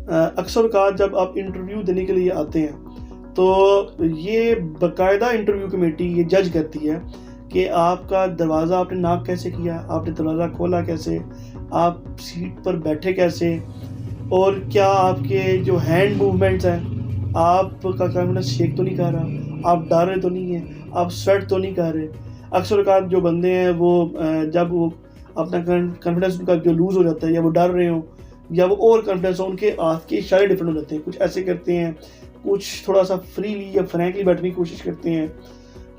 अक्सर औक़ात जब आप इंटरव्यू देने के लिए आते हैं तो ये बाकायदा इंटरव्यू कमेटी ये जज करती है कि आपका दरवाज़ा आपने नॉक कैसे किया, आपने दरवाज़ा खोला कैसे, आप सीट पर बैठे कैसे, और क्या आपके जो हैंड मूवमेंट्स हैं, आपका कॉन्फिडेंस शेक तो नहीं कर रहा, आप डर रहे तो नहीं हैं, आप स्वेट तो नहीं कर रहे। अक्सर औक़ात जो बंदे हैं वो जब वो अपना कॉन्फिडेंस उनका जो लूज़ हो जाता है, या वो डर रहे हों या वो ओवर कॉन्फिडेंस हो, उनके हाथ के इशारे डिफरेंट हो जाते हैं। कुछ ऐसे करते हैं, कुछ थोड़ा सा फ्रीली या फ्रैंकली बैठने की कोशिश करते हैं।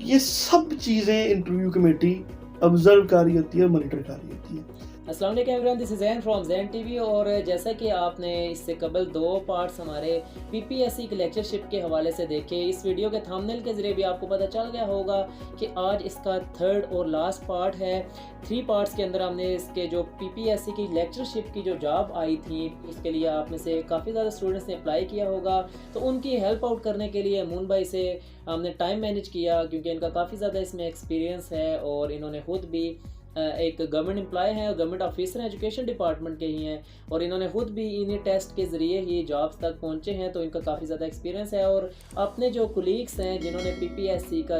ये सब चीज़ें इंटरव्यू कमेटी ऑब्जर्व कर रही होती है और मॉनिटर कर रही होती है। अस्सलाम वालेकुम everyone, this is Zain from Zain TV. और जैसा कि आपने इससे कबल 2 पार्ट्स हमारे पीपीएससी की लेक्चरशिप के हवाले से देखे, इस वीडियो के थंबनेल के ज़रिए भी आपको पता चल गया होगा कि आज इसका 3rd और लास्ट पार्ट है। 3 पार्ट्स के अंदर हमने इसके जो पीपीएससी की लेक्चरशिप की जो जॉब आई थी, उसके लिए आप में से काफ़ी ज़्यादा स्टूडेंट्स ने अप्लाई किया होगा, तो उनकी हेल्प आउट करने के लिए अमून भाई से हमने टाइम मैनेज किया, क्योंकि इनका काफ़ी ज़्यादा इसमें एक्सपीरियंस है और इन्होंने खुद भी एक गवर्नमेंट एम्प्लॉय हैं और गवर्नमेंट ऑफिसर हैं, एजुकेशन डिपार्टमेंट के ही हैं, और इन्होंने खुद भी इन्हीं टेस्ट के ज़रिए ही जॉब्स तक पहुंचे हैं, तो इनका काफ़ी ज़्यादा एक्सपीरियंस है। और अपने जो कोलीग्स हैं जिन्होंने पीपीएससी का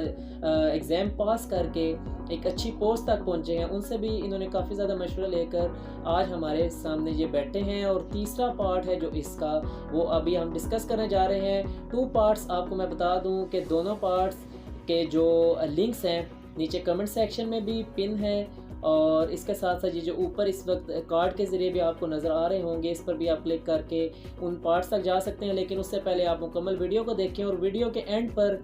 एग्ज़ाम पास करके एक अच्छी पोस्ट तक पहुंचे हैं, उनसे भी इन्होंने काफ़ी ज़्यादा मशवरा लेकर आज हमारे सामने ये बैठे हैं। और तीसरा पार्ट है जो इसका, वो अभी हम डिस्कस करने जा रहे हैं। 2 पार्ट्स आपको मैं बता दूँ कि दोनों पार्ट्स के जो लिंक्स हैं नीचे कमेंट सेक्शन में भी पिन है, और इसके साथ साथ ये जो ऊपर इस वक्त कार्ड के ज़रिए भी आपको नज़र आ रहे होंगे, इस पर भी आप क्लिक करके उन पार्ट्स तक जा सकते हैं। लेकिन उससे पहले आप मुकम्मल वीडियो को देखें, और वीडियो के एंड पर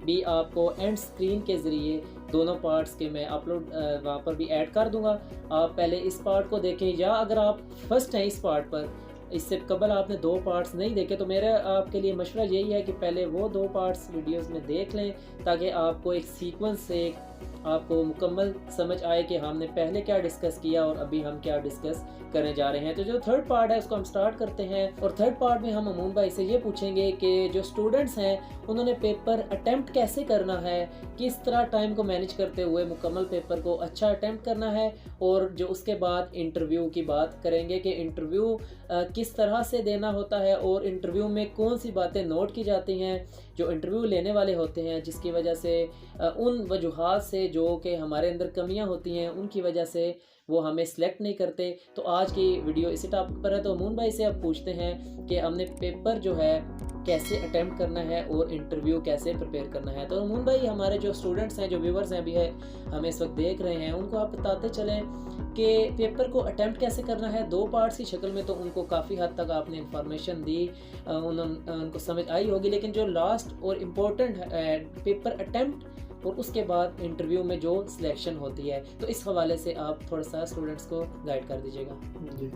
भी आपको एंड स्क्रीन के ज़रिए दोनों पार्ट्स के मैं अपलोड वहाँ पर भी ऐड कर दूँगा। आप पहले इस पार्ट को देखें, या अगर आप फर्स्ट हैं इस पार्ट पर, इससे कबल आपने 2 पार्ट्स नहीं देखे, तो मेरा आपके लिए मशवरा यही है कि पहले वो 2 पार्ट्स वीडियोस में देख लें, ताकि आपको एक सीक्वेंस से आपको मुकम्मल समझ आए कि हमने पहले क्या डिस्कस किया और अभी हम क्या डिस्कस करने जा रहे हैं। तो जो 3rd पार्ट है उसको हम स्टार्ट करते हैं, और 3rd पार्ट में हम अमून भाई से ये पूछेंगे कि जो स्टूडेंट्स हैं उन्होंने पेपर अटैम्प्ट कैसे करना है, किस तरह टाइम को मैनेज करते हुए मुकम्मल पेपर को अच्छा अटैम्प्ट करना है, और जो उसके बाद इंटरव्यू की बात करेंगे कि इंटरव्यू किस तरह से देना होता है, और इंटरव्यू में कौन सी बातें नोट की जाती हैं जो इंटरव्यू लेने वाले होते हैं, जिसकी वजह से उन वजूहात से जो कि हमारे अंदर कमियां होती हैं उनकी वजह से वो हमें सिलेक्ट नहीं करते। तो आज की वीडियो इसी टॉपिक पर है। तो अमून भाई से अब पूछते हैं कि हमने पेपर जो है कैसे अटैम्प्ट करना है और इंटरव्यू कैसे प्रिपेयर करना है। तो अमून भाई, हमारे जो स्टूडेंट्स हैं, जो व्यूवर्स हैं अभी है हमें इस वक्त देख रहे हैं, उनको आप बताते चलें कि पेपर को अटैम्प्ट कैसे करना है 2 पार्ट्स की शक्ल में। तो उनको काफ़ी हद तक आपने इन्फॉर्मेशन दी, उनको समझ आई होगी, लेकिन जो लास्ट और इम्पोर्टेंट है पेपर अटैम्प्ट और उसके बाद इंटरव्यू में जो सिलेक्शन होती है, तो इस हवाले से आप थोड़ा सा स्टूडेंट्स को गाइड कर दीजिएगा। जी,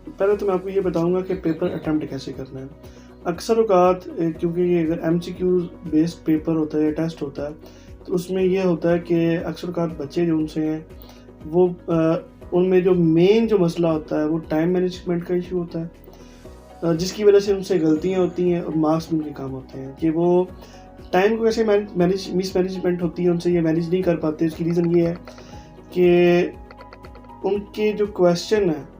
पहले तो मैं आपको ये बताऊंगा कि पेपर अटैम्प्ट कैसे करना है। अक्सर औक़ात क्योंकि ये अगर MCQ बेस्ड पेपर होता है या टेस्ट होता है, तो उसमें ये होता है कि अक्सर औक़ात बच्चे जो उनसे हैं वो उनमें जो मेन जो मसला होता है वो टाइम मैनेजमेंट का इशू होता है, जिसकी वजह से उनसे गलतियाँ होती हैं और मार्क्स भी उनके कम होते हैं। कि वो टाइम को कैसे मिसमैनेजमेंट होती है, उनसे ये मैनेज नहीं कर पाते। उसकी रीज़न ये है कि उनके जो क्वेश्चन है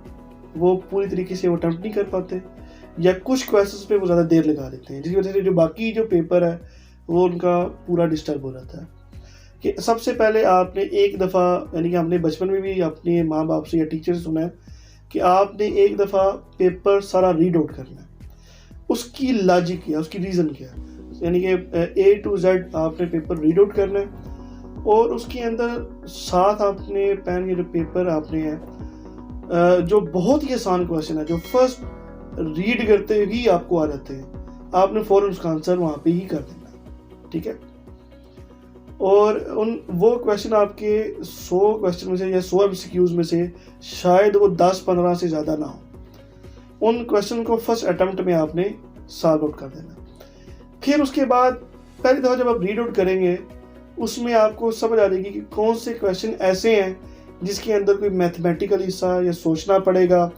वो पूरी तरीके से वो अटेम्प्ट नहीं कर पाते, या कुछ क्वेश्चंस पे वो ज़्यादा देर लगा देते हैं, जिसकी वजह से जो बाकी जो पेपर है वो उनका पूरा डिस्टर्ब हो जाता है। कि सबसे पहले आपने एक दफ़ा, यानी कि आपने बचपन में भी अपने माँ बाप से या टीचर से सुना है कि आपने एक दफ़ा पेपर सारा रीड आउट करना है, उसकी लॉजिक क्या है, उसकी रीज़न क्या है, यानी कि A to Z आपने पेपर रीड आउट करना है, और उसके अंदर साथ आपने पेन या जो पेपर आपने है जो बहुत ही आसान क्वेश्चन है, जो फर्स्ट रीड करते ही आपको आ जाते हैं, आपने फ़ौरन उसका आंसर वहाँ पे ही कर देना है, ठीक है। और वो क्वेश्चन आपके 100 क्वेश्चन में से या 100 MCQs में से शायद वो 10-15 से ज़्यादा ना हो, उन क्वेश्चन को फर्स्ट अटैम्प्ट में आपने सॉल्व आउट कर देना। फिर उसके बाद पहली दफ़ा जब आप रीड आउट करेंगे, उसमें आपको समझ आ जाएगी कि कौन से क्वेश्चन ऐसे हैं जिसके अंदर कोई मैथमेटिकल हिस्सा या सोचना पड़ेगा,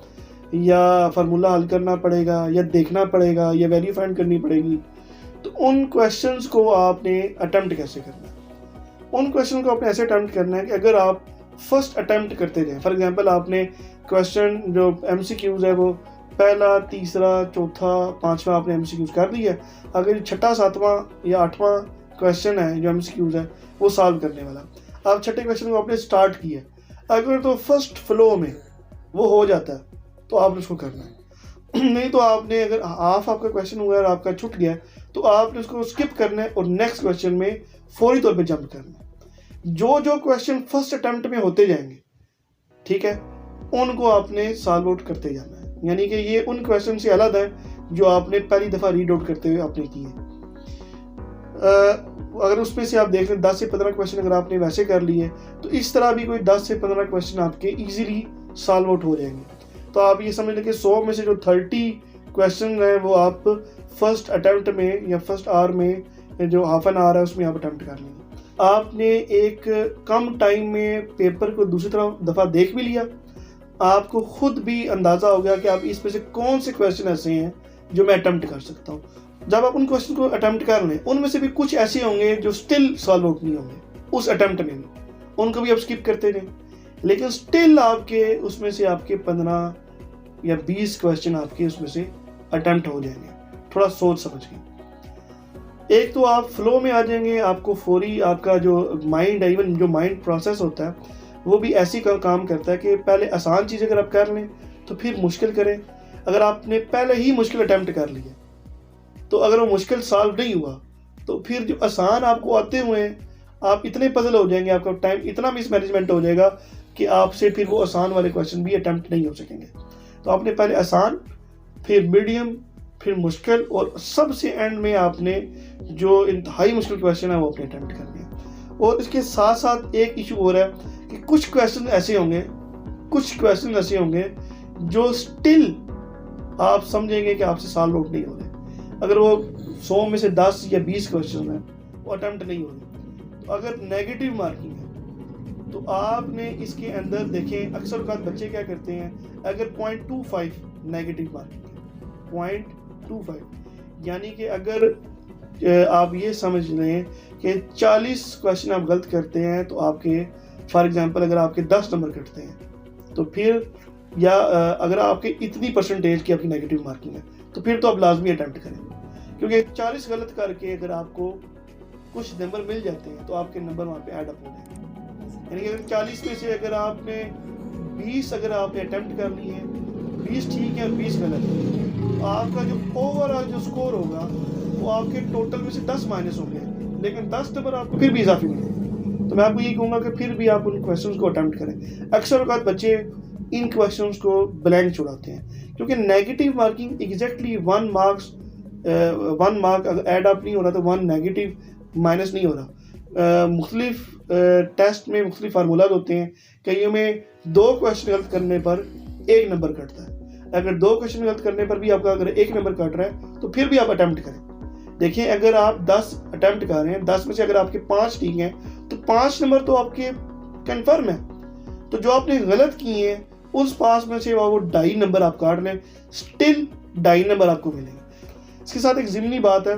या फार्मूला हल करना पड़ेगा, या देखना पड़ेगा, या वैल्यू फाइंड करनी पड़ेगी। तो उन क्वेश्चंस को आपने अटैम्प्ट कैसे करना है, उन क्वेश्चन को आपने ऐसे अटैम्प्ट करना है कि अगर आप फर्स्ट अटैम्प्ट करते जाएं, फॉर एग्जांपल आपने क्वेश्चन जो MCQs है वो पहला, तीसरा, चौथा, पांचवा आपने एमसीक्यूज कर दिया है। अगर छठा, सातवां या आठवां क्वेश्चन है जो एमसीक्यूज है वो सॉल्व करने वाला, आप छठे क्वेश्चन को आपने स्टार्ट किया, अगर तो फर्स्ट फ्लो में वो हो जाता है तो आपने उसको करना है। नहीं तो आपने, अगर हाफ आपका क्वेश्चन हुआ और आपका छूट गया तो आपने उसको स्किप करना है और नेक्स्ट क्वेश्चन में फौरी तौर पे जंप करना है। जो क्वेश्चन फर्स्ट अटेम्प्ट में होते जाएंगे, ठीक है, उनको आपने सॉल्व आउट करते जाना है। यानी कि ये उन क्वेश्चन से अलग है जो आपने पहली दफ़ा रीड आउट करते हुए आपने किए। अगर उसमें से आप देख लें 10 से 15 क्वेश्चन अगर आपने वैसे कर लिए तो इस तरह भी कोई 10 से 15 क्वेश्चन आपके इजीली सॉल्व आउट हो जाएंगे। तो आप ये समझ लें कि 100 में से जो 30 क्वेश्चन हैं वो आप फर्स्ट अटेम्प्ट में या फर्स्ट आवर में जो हाफ एन आवर है उसमें आप अटेम्प्ट कर लेंगे। आपने एक कम टाइम में पेपर को दूसरी तरफ दफ़ा देख भी लिया, आपको खुद भी अंदाज़ा हो गया कि आप इसमें से कौन से क्वेश्चन ऐसे हैं जो मैं अटेम्प्ट कर सकता हूँ। जब आप उन क्वेश्चन को अटेम्प्ट कर लें, उनमें से भी कुछ ऐसे होंगे जो स्टिल सॉल्व आउट नहीं होंगे उस अटेम्प्ट में भी, उनको भी आप स्किप करते रहें, लेकिन स्टिल आपके उसमें से आपके 15 या 20 क्वेश्चन आपके उसमें से अटेम्प्ट हो जाएंगे, थोड़ा सोच समझ के। एक तो आप फ्लो में आ जाएंगे, आपको फौरी आपका जो माइंड है, इवन जो माइंड प्रोसेस होता है वो भी ऐसी काम करता है कि पहले आसान चीज़ अगर आप कर लें तो फिर मुश्किल करें। अगर आपने पहले ही मुश्किल अटेम्प्ट कर लिया तो अगर वो मुश्किल सॉल्व नहीं हुआ तो फिर जो आसान आपको आते हुए आप इतने पजल हो जाएंगे, आपका टाइम इतना मिसमैनेजमेंट हो जाएगा कि आपसे फिर वो आसान वाले क्वेश्चन भी अटेम्प्ट नहीं हो सकेंगे। तो आपने पहले आसान, फिर मीडियम, फिर मुश्किल और सबसे एंड में आपने जो इंतहाई मुश्किल क्वेश्चन है वो अपने अटेम्प्ट करने हैं। और इसके साथ साथ एक इशू हो रहा है कि कुछ क्वेश्चन ऐसे होंगे जो स्टिल आप समझेंगे कि आपसे सॉल्व आउट नहीं हो रहे। अगर वो 100 में से 10 या 20 क्वेश्चन है वो अटेम्प्ट नहीं हो रहे, तो अगर नेगेटिव मार्किंग है तो आपने इसके अंदर देखें, अक्सर औक़ात बच्चे क्या करते हैं, अगर 0.25 नेगेटिव मार्किंग है, 0.25 यानी कि अगर आप ये समझ लें कि 40 क्वेश्चन आप गलत करते हैं तो आपके, फॉर एग्जांपल अगर आपके 10 नंबर कटते हैं तो फिर, या अगर आपके इतनी परसेंटेज की आपकी नेगेटिव मार्किंग है तो फिर तो आप लाजमी अटेम्प्ट करें, क्योंकि 40 गलत करके अगर आपको कुछ नंबर मिल जाते हैं तो आपके नंबर वहाँ पे ऐड अप हो जाएंगे। यानी कि अगर 40 में से अगर आपने 20 अगर आपने अटेम्प्ट कर लिए हैं, 20 ठीक है और 20 गलत है, तो आपका जो ओवरऑल जो स्कोर होगा वो आपके टोटल में से 10 माइनस होंगे, लेकिन 10 नंबर आपको फिर भी इजाफी मिलेंगे। तो मैं आपको यही कहूँगा कि फिर भी आप उन क्वेश्चन को अटेम्प्ट करें। अक्सर औक़ात बच्चे इन क्वेश्चंस को ब्लैंक छुड़ाते हैं, क्योंकि नेगेटिव मार्किंग एग्जैक्टली 1 मार्क अगर ऐड अप नहीं हो रहा तो 1 नेगेटिव माइनस नहीं हो रहा। मुख्तलिफ टेस्ट में मुख्तलिफ फार्मूलाज होते हैं, कईयों में 2 क्वेश्चन गलत करने पर 1 नंबर कटता है। अगर 2 क्वेश्चन गलत करने पर भी आपका अगर 1 नंबर कट रहा है तो फिर भी आप अटेम्प्ट करें। देखिए, अगर आप 10 अटेम्प्ट कर रहे हैं, 10 में से अगर आपके 5 ठीक हैं तो 5 नंबर तो आपके कन्फर्म है। तो जो आपने गलत किए हैं उस 5 में से वो 2.5 नंबर आप काट लें, स्टिल 2.5 नंबर आपको मिलेंगे। इसके साथ एक ज़िमनी बात है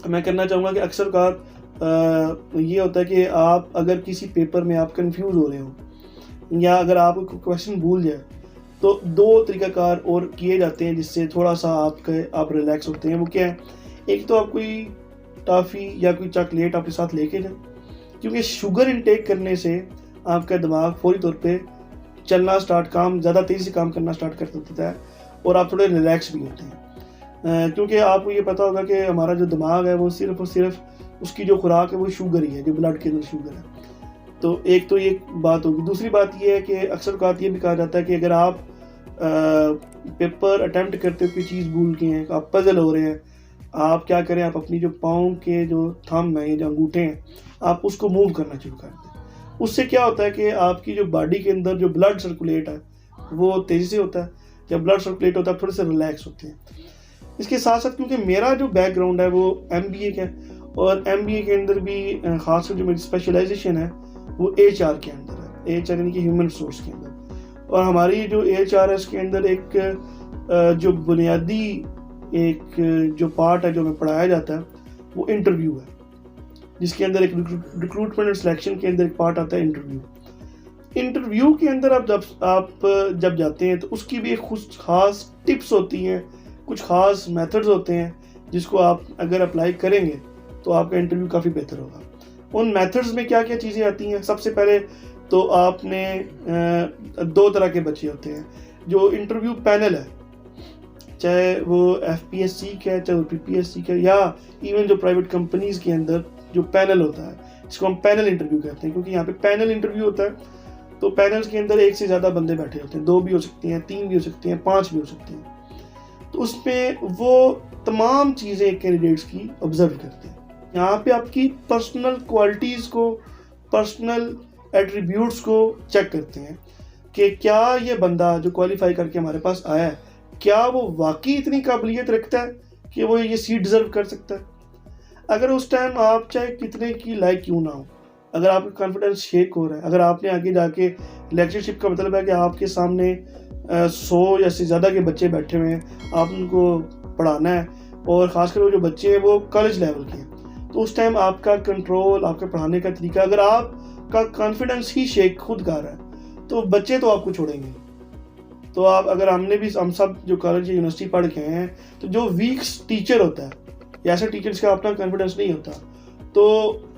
मैं करना चाहूँगा कि अक्सर का ये होता है कि आप अगर किसी पेपर में आप कंफ्यूज हो रहे हो या अगर आप क्वेश्चन भूल जाए तो 2 तरीक़ाकार और किए जाते हैं जिससे थोड़ा सा आप रिलैक्स होते हैं। वो क्या है, एक तो आप कोई टॉफ़ी या कोई चॉकलेट आपके साथ लेके जाएं, क्योंकि शुगर इनटेक करने से आपका दिमाग फौरी तौर पे चलना ज़्यादा तेज़ी से काम करना स्टार्ट कर देता है और आप थोड़े रिलैक्स भी होते हैं। क्योंकि आपको ये पता होगा कि हमारा जो दिमाग है वो सिर्फ और सिर्फ उसकी जो खुराक है वो शुगर ही है, जो ब्लड के अंदर शुगर है। तो एक तो ये बात होगी। दूसरी बात ये है कि अक्सर औक़ात ये भी कहा जाता है कि अगर आप पेपर अटेम्प्ट करते हुए कोई चीज़ भूल गए हैं, आप पजल हो रहे हैं, आप क्या करें, आप अपनी जो पाँव के जो थंब हैं, जो अंगूठे हैं, आप उसको मूव करना शुरू कर दें। उससे क्या होता है कि आपकी जो बॉडी के अंदर जो ब्लड सर्कुलेट है वो तेज़ी से होता है। जब ब्लड सर्कुलेट होता है थोड़े से रिलैक्स होते हैं। इसके साथ साथ क्योंकि मेरा जो बैकग्राउंड है वो MBA का है और MBA के अंदर भी खासकर जो मेरी स्पेशलाइजेशन है वो HR के अंदर है, HR यानी कि ह्यूमन रिसोर्स के अंदर। और हमारी जो HR है उसके अंदर एक जो बुनियादी एक जो पार्ट है जो हमें पढ़ाया जाता है वो इंटरव्यू है, जिसके अंदर एक रिक्रूटमेंट और सिलेक्शन के अंदर एक पार्ट आता है इंटरव्यू। इंटरव्यू के अंदर आप जब जाते हैं तो उसकी भी एक कुछ ख़ास टिप्स होती हैं, कुछ ख़ास मेथड्स होते हैं जिसको आप अगर अप्लाई करेंगे तो आपका इंटरव्यू काफ़ी बेहतर होगा। उन मेथड्स में क्या क्या चीज़ें आती हैं? सबसे पहले तो आपने 2 तरह के बच्चे होते हैं। जो इंटरव्यू पैनल है, चाहे वो FPSC का है, चाहे वो PPSC का, या इवन जो प्राइवेट कंपनीज़ के अंदर जो पैनल होता है, जिसको हम पैनल इंटरव्यू कहते हैं, क्योंकि यहाँ पे पैनल इंटरव्यू होता है तो पैनल्स के अंदर एक से ज़्यादा बंदे बैठे होते हैं, 2 भी हो सकती हैं, 3 भी हो सकती हैं, 5 भी हो सकती हैं। तो उसमें वो तमाम चीज़ें कैंडिडेट्स की ऑब्जर्व करते हैं। यहाँ पे आपकी पर्सनल क्वालिटीज़ को, पर्सनल एट्रीब्यूट्स को चेक करते हैं कि क्या ये बंदा जो क्वालिफाई करके हमारे पास आया है, क्या वो वाकई इतनी काबिलियत रखता है कि वो ये सीट डिज़र्व कर सकता है। अगर उस टाइम आप चाहे कितने की लायक क्यों ना हो, अगर आपका कॉन्फिडेंस शेक हो रहा है, अगर आपने आगे जाके लेक्चरशिप का मतलब है कि आपके सामने 100 या से ज़्यादा के बच्चे बैठे हुए हैं, आप उनको पढ़ाना है, और ख़ासकर वो जो बच्चे हैं वो कॉलेज लेवल के हैं, तो उस टाइम आपका कंट्रोल, आपका पढ़ाने का तरीका, अगर आपका कॉन्फिडेंस ही शेक खुद कर रहा है तो बच्चे तो आपको छोड़ेंगे। तो आप, अगर हम सब जो कॉलेज या यूनिवर्सिटी पढ़ के हैं, तो जो वीक टीचर होता है या ऐसे टीचर्स का अपना कॉन्फिडेंस नहीं होता, तो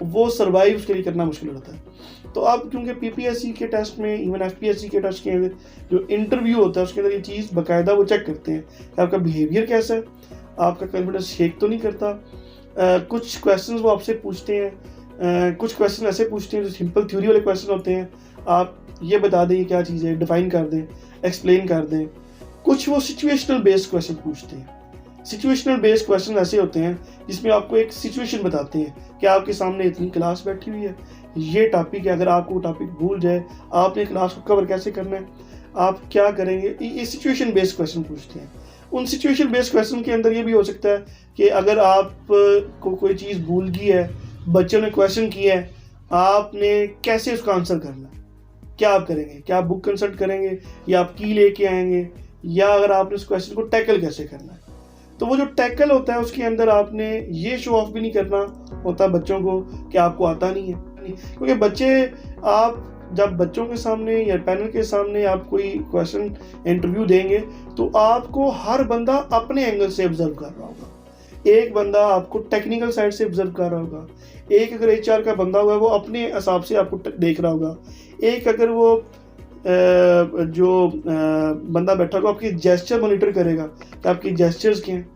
वो सर्वाइव उसके लिए करना मुश्किल होता है। तो अब क्योंकि PPSC के टेस्ट में, इवन FPSC के टेस्ट के अंदर जो इंटरव्यू होता है उसके अंदर ये चीज़ बाकायदा वो चेक करते हैं कि आपका बिहेवियर कैसा है, आपका कॉन्फिडेंस शेक तो नहीं करता। कुछ क्वेश्चंस वो आपसे पूछते हैं, कुछ क्वेश्चन ऐसे पूछते हैं जो सिंपल थ्योरी वाले क्वेश्चन होते हैं, आप ये बता दें क्या चीज़ है, डिफाइन कर दें, एक्सप्लेन कर दें। कुछ वो सिचुएशनल बेस्ड क्वेश्चन पूछते हैं। सिचुएशनल बेस्ड क्वेश्चन ऐसे होते हैं जिसमें आपको एक सिचुएशन बताते हैं कि आपके सामने इतनी क्लास बैठी हुई है, ये टॉपिक है, अगर आपको टॉपिक भूल जाए आपने क्लास को कवर कैसे करना है, आप क्या करेंगे। ये सिचुएशन बेस्ड क्वेश्चन पूछते हैं। उन सिचुएशन बेस्ड क्वेश्चन के अंदर ये भी हो सकता है कि अगर आप को कोई चीज़ भूल गई है, बच्चों ने क्वेश्चन किया है, आपने कैसे उसका आंसर करना है, क्या आप करेंगे, क्या आप बुक कंसल्ट करेंगे या आप की लेके आएंगे, या अगर आपने उस क्वेश्चन को टैकल कैसे करना है। तो वो जो टैकल होता है उसके अंदर आपने ये शो ऑफ भी नहीं करना होता बच्चों को कि आपको आता नहीं है, क्योंकि बच्चे, आप जब बच्चों के सामने या पैनल के सामने आप कोई क्वेश्चन इंटरव्यू देंगे तो आपको हर बंदा अपने एंगल से ऑब्जर्व कर रहा होगा। एक बंदा आपको टेक्निकल साइड से ऑब्जर्व कर रहा होगा, एक अगर HR का बंदा हुआ है वो अपने हिसाब से आपको देख रहा होगा, एक अगर वो जो बंदा बैठा होगा आपकी जेस्चर मॉनिटर करेगा कि आपकी जेस्चर्स क्या हैं,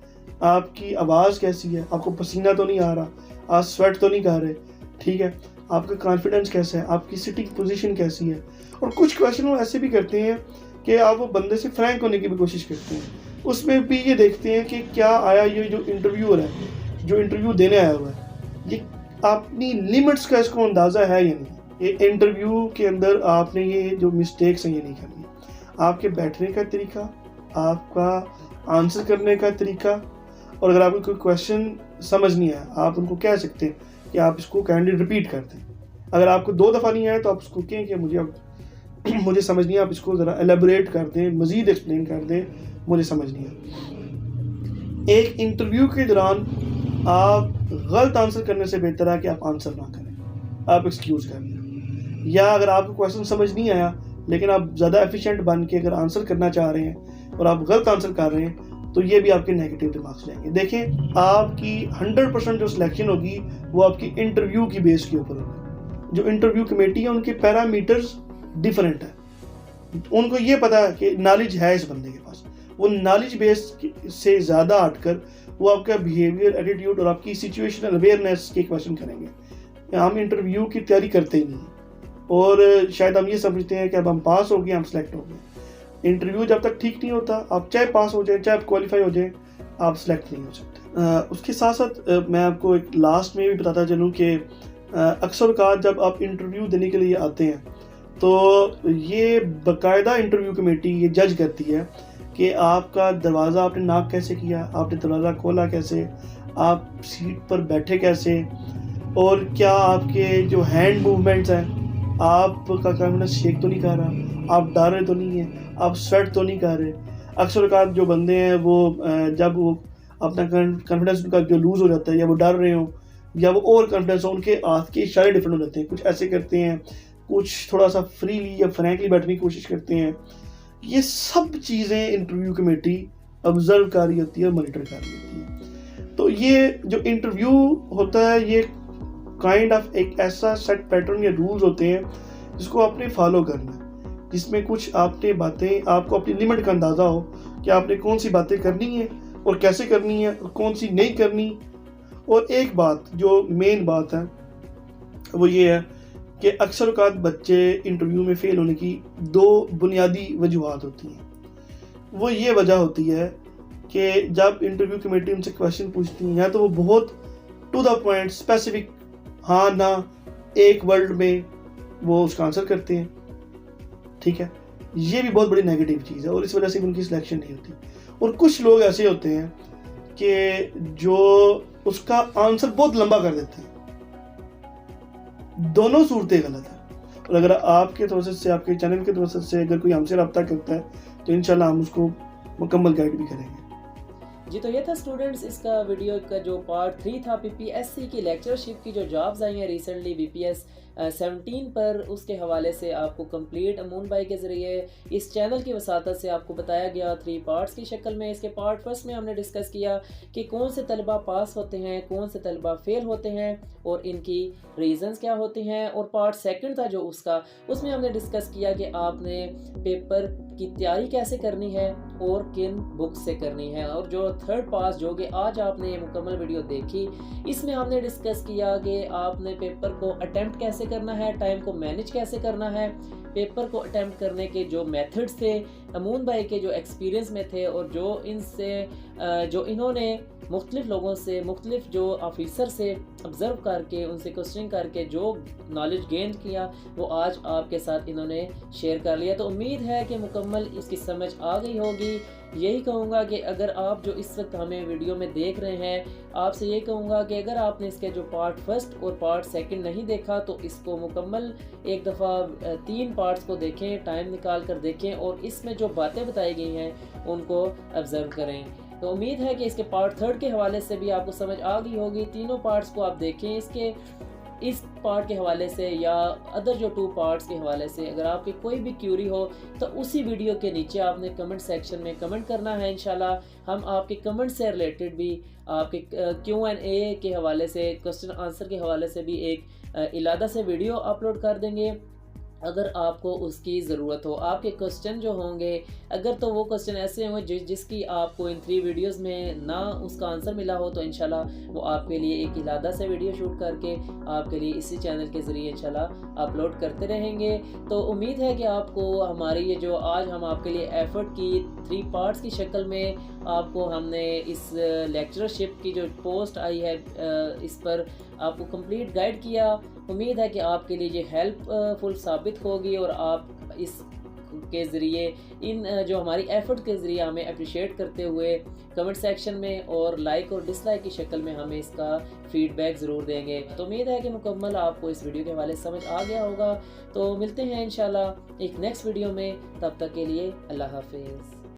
आपकी आवाज़ कैसी है, आपको पसीना तो नहीं आ रहा, आप स्वेट तो नहीं कर रहे, ठीक है, आपका कॉन्फिडेंस कैसा है, आपकी सिटिंग पोजीशन कैसी है। और कुछ क्वेश्चन वो ऐसे भी करते हैं कि आप वो बंदे से फ्रैंक होने की भी कोशिश करते हैं, उसमें भी ये देखते हैं कि क्या आया ये जो इंटरव्यूअर है, जो इंटरव्यू देने आया हुआ है, ये अपनी लिमिट्स का इसको अंदाज़ा है या नहीं। ये इंटरव्यू के अंदर आपने ये जो मिस्टेक्स हैं ये नहीं करनी। आपके बैठने का तरीका, आपका आंसर करने का तरीका, और अगर आपको कोई क्वेश्चन समझ नहीं आया आप उनको कह सकते हैं कि आप इसको काइंडली रिपीट कर दें। अगर आपको 2 दफ़ा नहीं आया तो आप उसको कहें कि मुझे समझ नहीं आया, आप इसको ज़रा एलेबोरेट कर दें, मज़ीद एक्सप्लेन कर दें, मुझे समझ नहीं आया। एक इंटरव्यू के दौरान आप गलत आंसर करने से बेहतर है कि आप आंसर ना करें, आप एक्सक्यूज़ कर दें। या अगर आपको क्वेश्चन समझ नहीं आया लेकिन आप ज़्यादा एफिशिएंट बन के अगर आंसर करना चाह रहे हैं और आप गलत आंसर कर रहे हैं तो ये भी आपके नेगेटिव रिमार्क्स जाएंगे। देखें, आपकी 100% जो सिलेक्शन होगी वो आपकी इंटरव्यू की बेस के ऊपर होगी। जो इंटरव्यू कमेटी है उनके पैरामीटर्स डिफरेंट है, उनको ये पता है कि नॉलेज है इस बंदे के पास, वो नॉलेज बेस से ज़्यादा हटकर वो आपका बिहेवियर, एटीट्यूड और आपकी सिचुएशनल अवेयरनेस के क्वेश्चन करेंगे। हम इंटरव्यू की तैयारी करते ही नहीं और शायद हम ये समझते हैं कि अब हम पास हो गए, हम सेलेक्ट हो गए। इंटरव्यू जब तक ठीक नहीं होता, आप चाहे पास हो जाए, चाहे आप क्वालिफाई हो जाए, आप सेलेक्ट नहीं हो सकते। उसके साथ साथ मैं आपको एक लास्ट में भी बताता चलूँ कि अक्सर का जब आप इंटरव्यू देने के लिए आते हैं तो ये बाकायदा इंटरव्यू कमेटी ये जज करती है कि आपका दरवाज़ा, आपने नॉक कैसे किया, आपने दरवाज़ा खोला कैसे, आप सीट पर बैठे कैसे, और क्या आपके जो हैंड मूवमेंट्स हैं, आपका कॉन्फिडेंस शेक तो नहीं कर रहा, आप डर रहे तो नहीं है, आप स्वेट तो नहीं कर रहे। अक्सर का जो बंदे हैं वो जब वो अपना कॉन्फिडेंस उनका जो लूज़ हो जाता है, या वो डर रहे हो या वो ओवर कॉन्फिडेंस हो, उनके हाथ के इशारे डिफरेंट हो जाते हैं, कुछ ऐसे करते हैं, कुछ थोड़ा सा फ्रीली या फ्रैंकली बैठने की कोशिश करते हैं। ये सब चीज़ें इंटरव्यू कमेटी ऑब्जर्व कर रही होती है और मॉनिटर कर रही होती है। तो ये जो इंटरव्यू होता है ये काइंड ऑफ एक ऐसा सेट पैटर्न या रूल्स होते हैं जिसको आपने फॉलो करना है, जिसमें कुछ आपने बातें, आपको अपनी लिमिट का अंदाज़ा हो कि आपने कौन सी बातें करनी है और कैसे करनी है और कौन सी नहीं करनी। और एक बात जो मेन बात है वो ये है कि अक्सर औक़ात बच्चे इंटरव्यू में फ़ेल होने की 2 बुनियादी वजूहात होती हैं। वो ये वजह होती है कि जब इंटरव्यू कमेटी उनसे क्वेश्चन पूछती है तो वो बहुत टू द पॉइंट स्पेसिफिक हाँ ना एक वर्ड में वो उसका आंसर करते हैं, ठीक है। ये भी बहुत बड़ी नेगेटिव चीज़ है और इस वजह से उनकी सिलेक्शन नहीं होती। और कुछ लोग ऐसे होते हैं कि जो उसका आंसर बहुत लंबा कर देते हैं। दोनों सूरतें गलत है। और अगर आपके तवज्जुह से, आपके चैनल के तवज्जुह से अगर कोई हमसे रब्ता करता है तो इंशाल्लाह हम उसको मुकम्मल गाइड भी करेंगे। जी, तो ये था स्टूडेंट्स इसका वीडियो का जो पार्ट 3 था पीपीएससी की लेक्चरशिप की जो जॉब्स आई हैं रिसेंटली बीपीएस 17 पर, उसके हवाले से आपको कंप्लीट अमून भाई के ज़रिए इस चैनल की वसातत से आपको बताया गया 3 पार्ट्स की शक्ल में। इसके पार्ट फर्स्ट में हमने डिस्कस किया कि कौन से तलबा पास होते हैं, कौन से तलबा फेल होते हैं और इनकी रीज़न्स क्या होती हैं। और पार्ट सेकंड था जो उसमें हमने डिस्कस किया कि आपने पेपर की तैयारी कैसे करनी है और किन बुक से करनी है। और जो थर्ड पार्ट जो कि आज आपने ये मुकम्मल वीडियो देखी, इसमें हमने डिस्कस किया कि आपने पेपर को अटेम्प्ट कैसे करना है, टाइम को मैनेज कैसे करना है, पेपर को अटेम्प्ट करने के जो मेथड्स थे अमून भाई के जो एक्सपीरियंस में थे और जो इन्होंने मुख्तलिफ लोगों से, मुख्तलिफ जो ऑफिसर से ऑब्ज़र्व करके उनसे क्वेश्चनिंग करके जो नॉलेज गेन किया वो आज आपके साथ इन्होंने शेयर कर लिया। तो उम्मीद है कि मुकम्मल इसकी समझ आ गई होगी। यही कहूँगा कि अगर आप जो इस वक्त हमें वीडियो में देख रहे हैं, आपसे ये कहूँगा कि अगर आपने इसके जो पार्ट फर्स्ट और पार्ट सेकंड नहीं देखा तो इसको मुकम्मल एक दफ़ा 3 पार्ट्स को देखें, टाइम निकाल कर देखें और इसमें जो बातें बताई गई हैं उनको ऑब्ज़र्व करें। तो उम्मीद है कि इसके पार्ट 3 के हवाले से भी आपको समझ आ गई होगी। तीनों पार्ट्स को आप देखें। इस पार्ट के हवाले से या अदर जो 2 पार्ट्स के हवाले से अगर आपकी कोई भी क्यूरी हो तो उसी वीडियो के नीचे आपने कमेंट सेक्शन में कमेंट करना है। इंशाल्लाह हम आपके कमेंट से रिलेटेड भी, आपके Q&A के हवाले से, क्वेश्चन आंसर के हवाले से भी एक इलादा से वीडियो अपलोड कर देंगे अगर आपको उसकी ज़रूरत हो। आपके क्वेश्चन जो होंगे, अगर तो वो क्वेश्चन ऐसे होंगे जिसकी आपको इन 3 वीडियोस में ना उसका आंसर मिला हो तो इंशाल्लाह वो आपके लिए एक इलादा से वीडियो शूट करके आपके लिए इसी चैनल के ज़रिए इंशाल्लाह अपलोड करते रहेंगे। तो उम्मीद है कि आपको हमारी ये जो आज हम आपके लिए एफ़र्ट की 3 पार्ट्स की शक्ल में आपको हमने इस लेक्चरशिप की जो पोस्ट आई है इस पर आपको कंप्लीट गाइड किया। उम्मीद है कि आपके लिए ये हेल्पफुल साबित होगी और आप इस के ज़रिए इन जो हमारी एफ़र्ट के ज़रिए हमें अप्रिशिएट करते हुए कमेंट सेक्शन में और लाइक और डिसलाइक की शक्ल में हमें इसका फ़ीडबैक ज़रूर देंगे। तो उम्मीद है कि मुकम्मल आपको इस वीडियो के हवाले से समझ आ गया होगा। तो मिलते हैं इंशाल्लाह एक नेक्स्ट वीडियो में, तब तक के लिए अल्लाह हाफ़िज़।